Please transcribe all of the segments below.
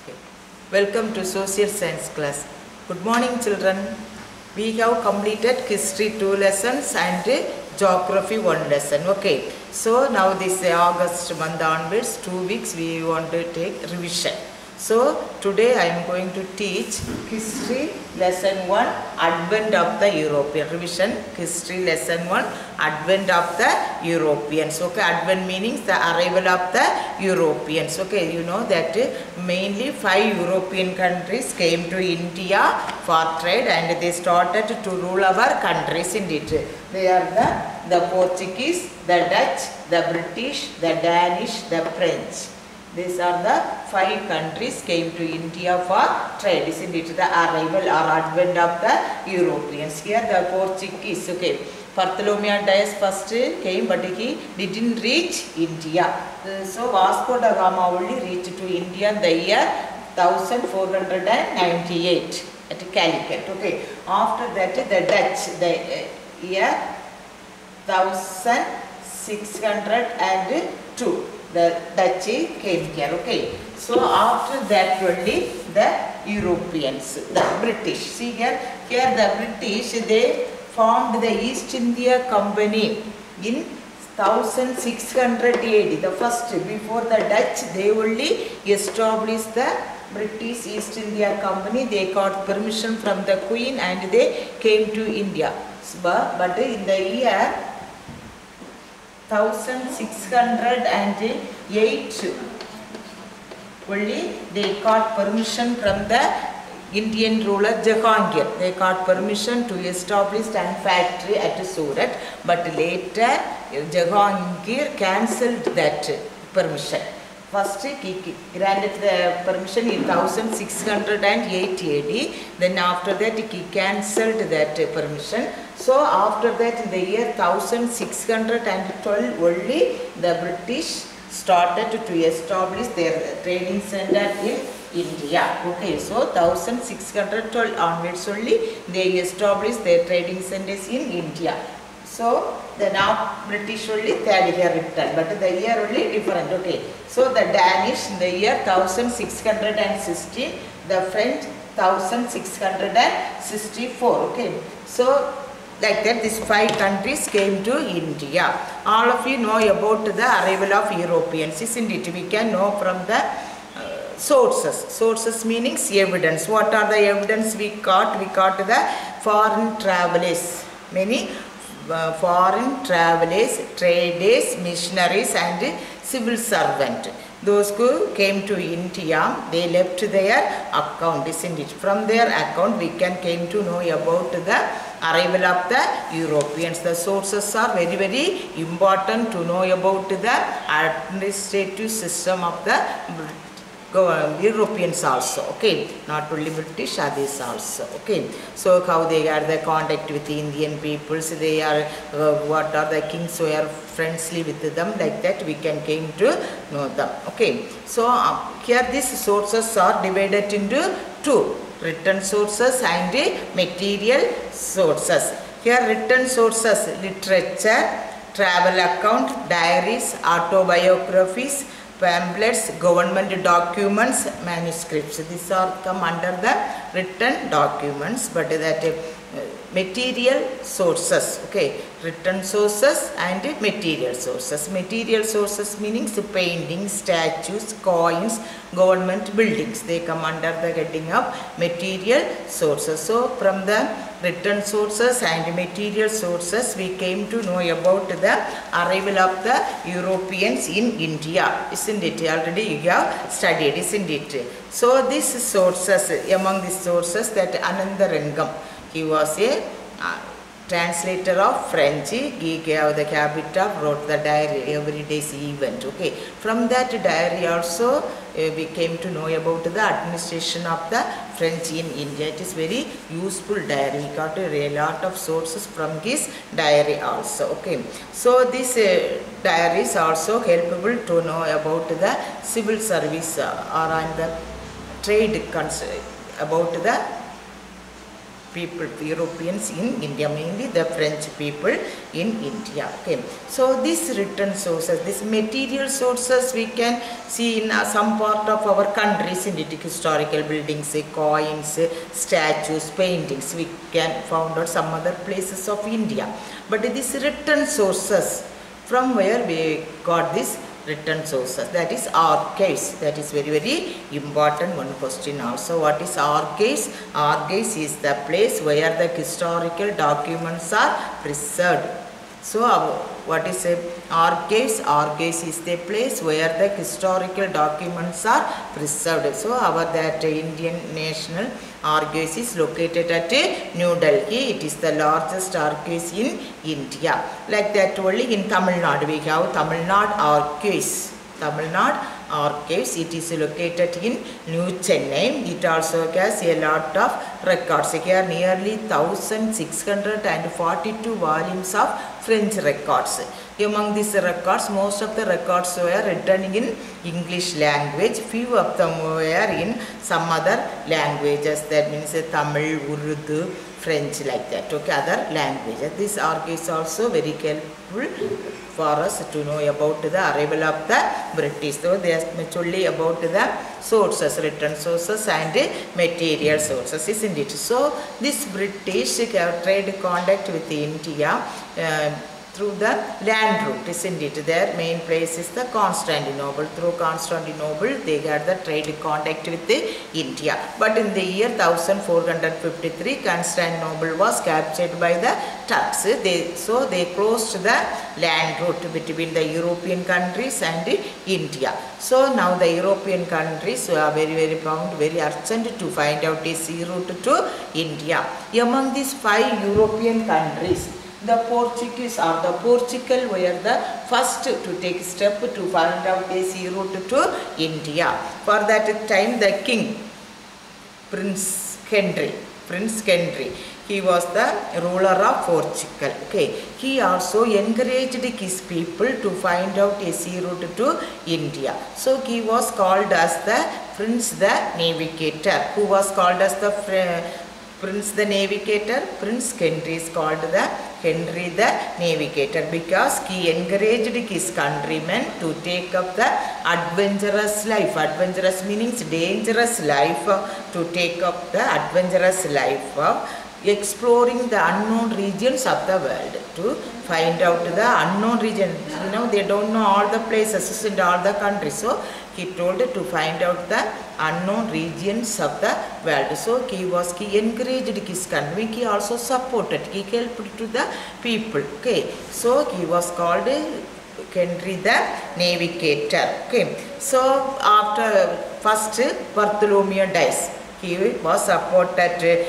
Okay. Welcome to social science class. Good morning children. We have completed history 2 lessons and geography 1 lesson. Okay. So now this August month onwards 2 weeks we want to take revision. So today I am going to teach history lesson 1 advent of the European revision. History lesson 1 advent of the Europeans. Okay, advent meaning the arrival of the Europeans. Okay, you know that mainly 5 European countries came to India for trade and they started to rule our countries indeed. They are the Portuguese, the Dutch, the British, the Danish, the French. These are the 5 countries came to India for trade, isn't it? The arrival or advent of the Europeans. Here the Portuguese, okay. Bartholomew Dias first came but he didn't reach India. So Vasco da Gama only reached to India in the year 1498 at Calicut. Okay. After that the Dutch, the year 1602. The Dutch came here, okay. So after that only the Europeans, the British. See here the British, they formed the East India Company in 1600 AD. The first, before the Dutch, they only established the British East India Company. They got permission from the Queen and they came to India. But in the year 1608 only they got permission from the Indian ruler Jahangir. They got permission to establish a factory at Surat, but later Jahangir cancelled that permission. First he granted the permission in 1608 AD, then after that he cancelled that permission. So after that in the year 1612 only the British started to establish their training center in India. Okay, so 1612 onwards only they established their trading centers in India. So the now British only third year returned, but the year only different. Okay, so the Danish in the year 1616, the French 1664. Okay, so like that these 5 countries came to India. All of you know about the arrival of Europeans, isn't it? We can know from the sources. Sources meanings evidence. What are the evidence we got? We got the foreign travelers. Many foreign travelers, traders, missionaries and civil servants. Those who came to India, they left their account, isn't it? From their account we can came to know about the arrival of the Europeans. The sources are very, very important to know about the administrative system of the Europeans also, okay, not only British, others also, okay. So how they got the contact with the Indian peoples, they are what are the kings who are friendly with them, like that we can came to know them, okay. So here these sources are divided into 2, written sources and material sources. Here written sources, literature, travel account, diaries, autobiographies, pamphlets, government documents, manuscripts. These are come under the written documents, but that material sources, okay, written sources and material sources. Material sources meaning paintings, statues, coins, government buildings. They come under the heading of material sources. So from the written sources and material sources we came to know about the arrival of the Europeans in India, isn't it? Already you have studied, isn't it? So these sources, among these sources, that Anandarangam, he was a translator of French. He gave the habit of wrote the diary, everyday's event. Okay, from that diary also we came to know about the administration of the French in India. It is very useful diary. We got a lot of sources from his diary also. Okay, so this diary is also helpful to know about the civil service or on the trade about the people, Europeans in India, mainly the French people in India. Okay, so these written sources, these material sources we can see in some part of our countries, in it, historical buildings, coins, statues, paintings, we can found out some other places of India. But these written sources, from where we got this written sources, that is archives. That is very, very important one question also. What is archives? Archives is the place where the historical documents are preserved. So what is archives? Archives is the place where the historical documents are preserved. So our that Indian National Archives is located at New Delhi. It is the largest archives in India. Like that only in Tamil Nadu we have Tamil Nadu Archives. Tamil Nadu Archives, it is located in New Chennai. It also has a lot of records. Here nearly 1642 volumes of French records. Among these records, most of the records were written in English language. Few of them were in some other languages. That means Tamil, Urdu, French, like that. Okay, other languages. This archives also very helpful for us to know about the arrival of the British. So they are majorly about the sources, written sources and material sources, isn't it? So this British have trade contact with India through the land route, isn't it? Their main place is the Constantinople. Through Constantinople they had the trade contact with India. But in the year 1453 Constantinople was captured by the Turks. So they closed the land route between the European countries and India. So now the European countries are very, very bound, very urgent to find out a sea route to India. Among these 5 European countries, the Portuguese or the Portugal were the first to take step to find out a sea route to India. For that time the king, Prince Henry, he was the ruler of Portugal. Okay, he also encouraged his people to find out a sea route to India. So he was called as the Prince the Navigator. Who was called as the Prince the Navigator? Prince Henry is called the Henry the Navigator because he encouraged his countrymen to take up the adventurous life. Adventurous means dangerous life. To take up the adventurous life of exploring the unknown regions of the world, to find out the unknown region. You know, they don't know all the places in all the countries. So he told to find out the unknown regions of the world. So he encouraged his country. He also supported, he helped to the people. Okay, so he was called Henry the Navigator. Okay, so after first Bartholomew dies, he was supported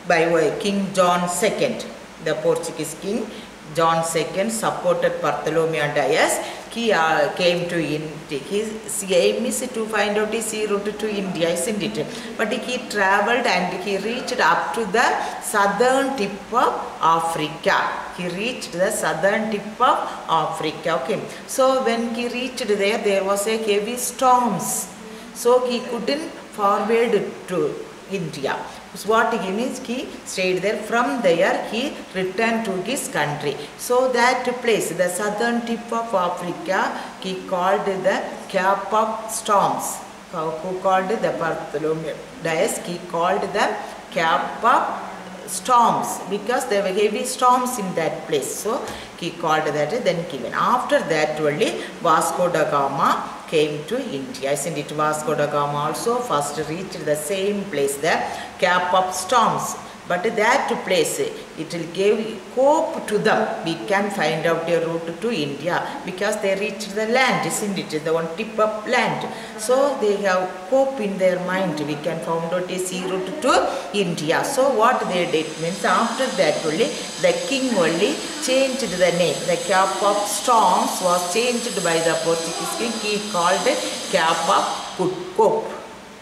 by King John II. The Portuguese king John II supported Bartholomew Dias. He came to India. His aim is to find out a sea route to India, isn't it? But he travelled and he reached up to the southern tip of Africa. He reached the southern tip of Africa. Okay. So when he reached there, there was a heavy storms. So he couldn't forward to India. So what he means, he stayed there. From there he returned to his country. So that place, the southern tip of Africa, he called the Cape of Storms. Who called the Bartholomew Dias? He called the Cape of Storms because there were heavy storms in that place. So he called that. Then given. After that only Vasco da Gama came to India, isn't it? Vasco da Gama also first reached the same place, the Cape of Storms. But that place, it will give hope to them. We can find out a route to India because they reached the land, isn't it? The one tip of land. So they have hope in their mind. We can find out a sea route to India. So what they did means, after that only, the king only changed the name. The Cape of Storms was changed by the Portuguese king. He called it Cape of Good Hope.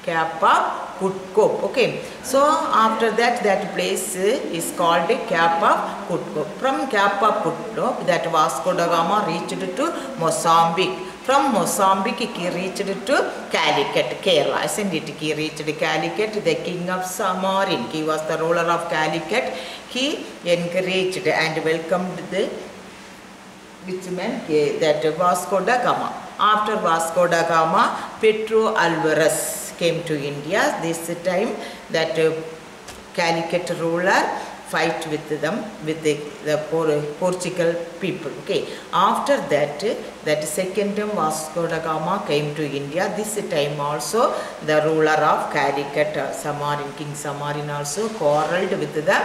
Cape of Good Hope. Okay. So after that, that place is called Cape of Good Hope. From Cape of Good Hope, that Vasco da Gama reached to Mozambique. From Mozambique, he reached to Calicut, Kerala, isn't it? He reached Calicut, the king of Samarin. He was the ruler of Calicut. He encouraged and welcomed the which meant that Vasco da Gama. After Vasco da Gama, Pedro Alvarez came to India. This time that Calicut ruler fight with them, with the Portugal people. Okay. After that, that second time Vasco da Gama came to India. This time also the ruler of Calicut, Samarin, King Samarin also quarreled with the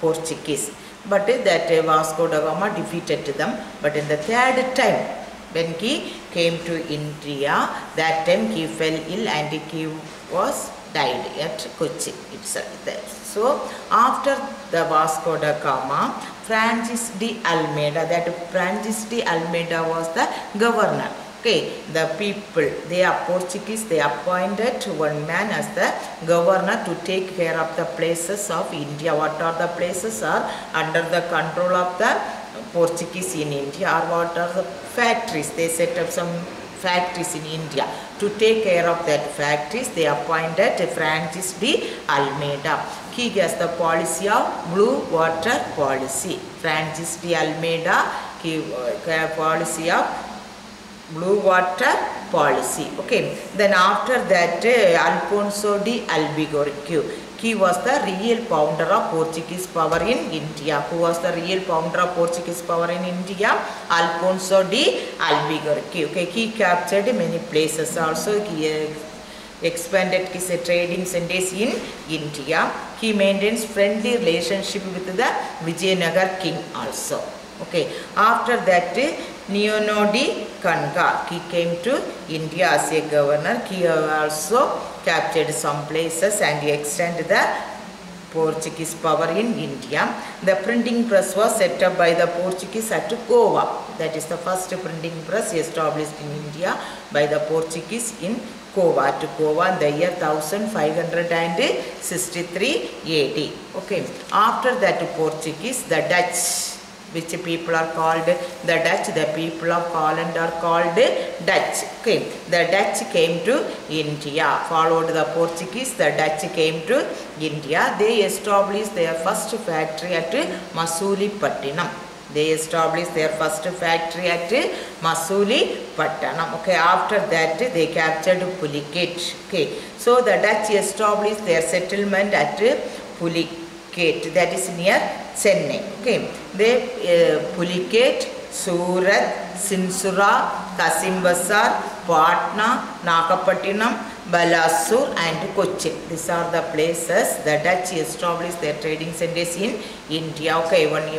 Portuguese. But that Vasco da Gama defeated them. But in the third time, when he came to India, that time he fell ill and he was died at Kochi itself. So after the Vasco da Gama, Francis de Almeida, that Francis de Almeida was the governor. Okay, the people, they are Portuguese, they appointed one man as the governor to take care of the places of India. What are the places are under the control of the Portuguese in India, or what are the factories? They set up some factories in India. To take care of that factories, they appointed Francis de Almeida. He has the policy of blue water policy. Francis de Almeida, he policy of blue water policy. Okay. Then after that, Alfonso de Albuquerque, he was the real founder of Portuguese power in India. Who was the real founder of Portuguese power in India? Alfonso de Albuquerque. Okay. He captured many places also. He expanded his trading centers in India. He maintains friendly relationship with the Vijayanagar king also. Okay. After that, Niano de Kanga, he came to India as a governor. He also captured some places and extended the Portuguese power in India. The printing press was set up by the Portuguese at Goa. That is the first printing press established in India by the Portuguese in Goa, to Goa in the year 1563 AD. Okay. After that Portuguese, the Dutch, which people are called the Dutch, the people of Holland are called Dutch. Okay. The Dutch came to India, followed the Portuguese, the Dutch came to India. They established their first factory at Masulipatinam. They established their first factory at Masulipatinam. Okay. After that, they captured Pulicat. Okay. So the Dutch established their settlement at Pulicat, that is near Chennai. Okay. They Pulicat, Surat, Sinsura, Kasimbasar, Patna, Nagapattinam, Balasur and Cochin. These are the places the Dutch established their trading centers in India. Okay, one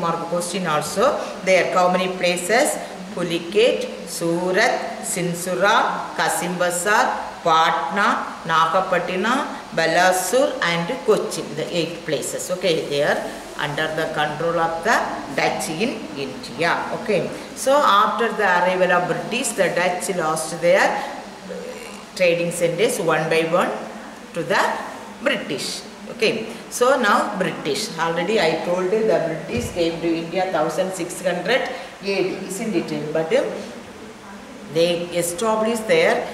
mark question also. There how many places? Pulicat, Surat, Sinsura, Kasimbasar, Patna, Nagapattinam, Balasur and Cochin, the 8 places. Okay, they are under the control of the Dutch in India. Okay, so after the arrival of British, the Dutch lost their trading centers one by one to the British. Okay, so now British, already I told you the British came to India 1600 AD, isn't it? But they established their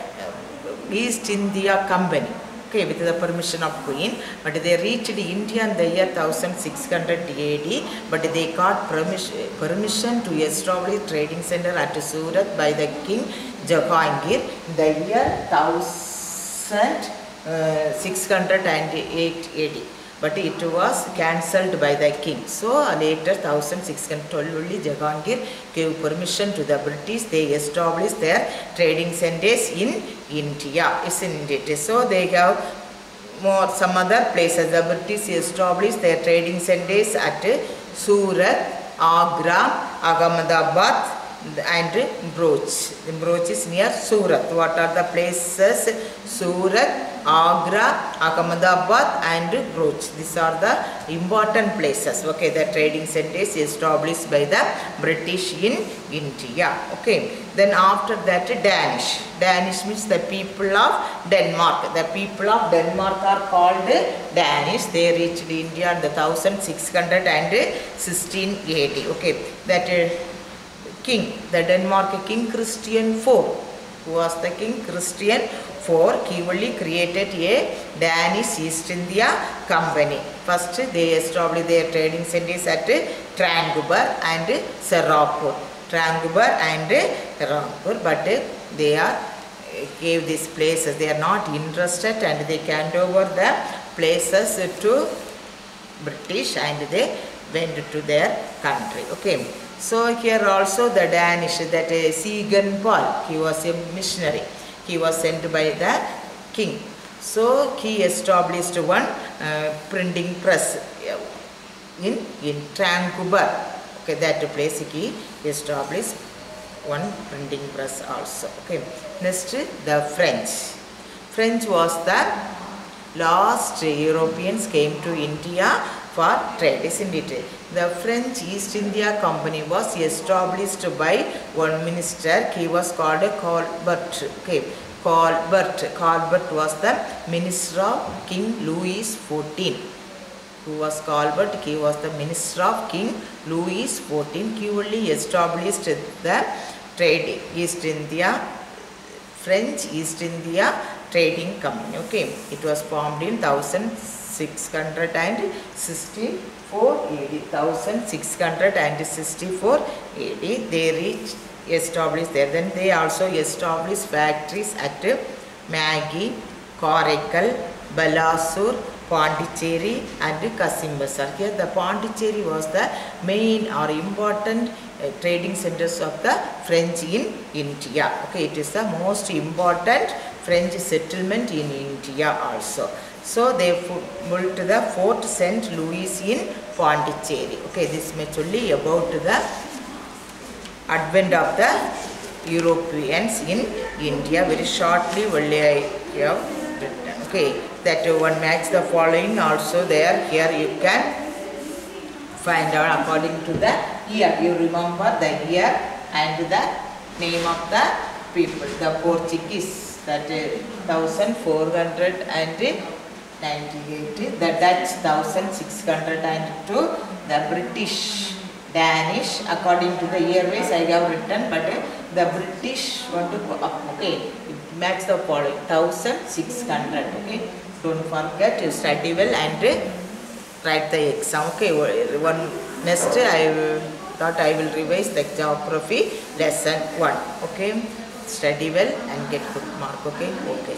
East India Company, okay, with the permission of Queen, but they reached India in the year 1600 AD, but they got permission to establish trading center at Surat by the King Jahangir in the year 1608 AD. But it was cancelled by the king. So later 1612 only Jahangir gave permission to the British. They established their trading centers in India, isn't it? So they have some other places. The British established their trading centers at Surat, Agra, Ahmedabad and Bhuj. Bhuj is near Surat. What are the places? Surat, Agra, Ahmedabad and Bhuj. These are the important places. Okay, the trading centers established by the British in India. Okay, then after that Danish. Danish means the people of Denmark. The people of Denmark are called Danish. They reached India in the 1616 AD. Okay, that king, the Denmark king Christian IV. Who was the king? Christian IV. He only created a Danish East India Company. First they established their trading centers at Tranguber and Serapur. Tranguber and Serapur, but they are gave these places. They are not interested and they hand over the places to British and they went to their country. Okay. So here also the Danish, that Siegen Paul, he was a missionary. He was sent by the king. So he established one printing press in Tranquebar. Okay, that place he established one printing press also. Okay. Next, the French. French was the last Europeans came to India for trade, isn't it? The French East India Company was established by one minister. He was called Colbert. Okay, Colbert was the minister of King Louis XIV. Who was Colbert? He was the minister of King Louis XIV. He only established the trade East India, French East India Trading Company. Okay, it was formed in 1664 AD. 1664 AD. They reached, established there. Then they also established factories at Maggi, Koraikal, Balasur, Pondicherry and Kasimbasar. Here the Pondicherry was the main or important trading centers of the French in India. Okay, it is the most important French settlement in India also. So they moved to the Fort St. Louis in Pondicherry. Okay, this much only about the advent of the Europeans in India. Very shortly only I have written. Okay, that one match the following also there. Here you can find out according to the year. You remember the year and the name of the people. The Portuguese, that 1498, the Dutch 1602, the British, Danish, according to the year wise I have written, but the British want to go up. Okay, it matches the following 1600. Okay, don't forget to study well and write the exam. Okay, one next I thought I will revise the geography lesson 1. Okay, study well and get good mark. Okay, okay.